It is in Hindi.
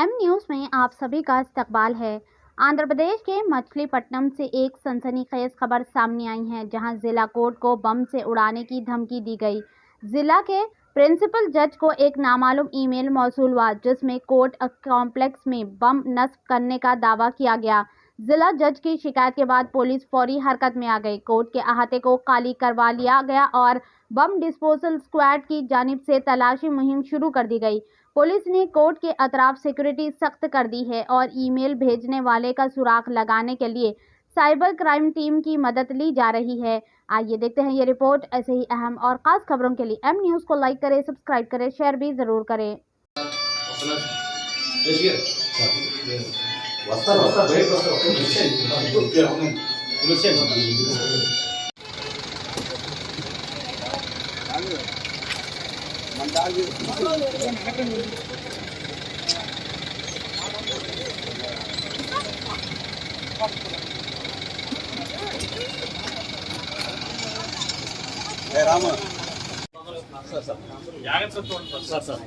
एम न्यूज़ में आप सभी का इस्तकबाल है। आंध्र प्रदेश के मछलीपट्टनम से एक सनसनीखेज खबर सामने आई है, जहां जिला कोर्ट को बम से उड़ाने की धमकी दी गई। जिला के प्रिंसिपल जज को एक नामालूम ईमेल मौसूल हुआ, जिसमें कोर्ट कॉम्प्लेक्स में बम नस्ब करने का दावा किया गया। जिला जज की शिकायत के बाद पुलिस फौरी हरकत में आ गई। कोर्ट के अहाते को खाली करवा लिया गया और बम डिस्पोजल स्क्वाड की जानिब से तलाशी मुहिम शुरू कर दी गई। पुलिस ने कोर्ट के अतराफ सिक्योरिटी सख्त कर दी है और ईमेल भेजने वाले का सुराग लगाने के लिए साइबर क्राइम टीम की मदद ली जा रही है। आइए देखते हैं ये रिपोर्ट। ऐसे ही अहम और खास खबरों के लिए एम न्यूज़ को लाइक करें, सब्सक्राइब करें, शेयर भी जरूर करें। రామ జాగ్రత్త చూడండి సార్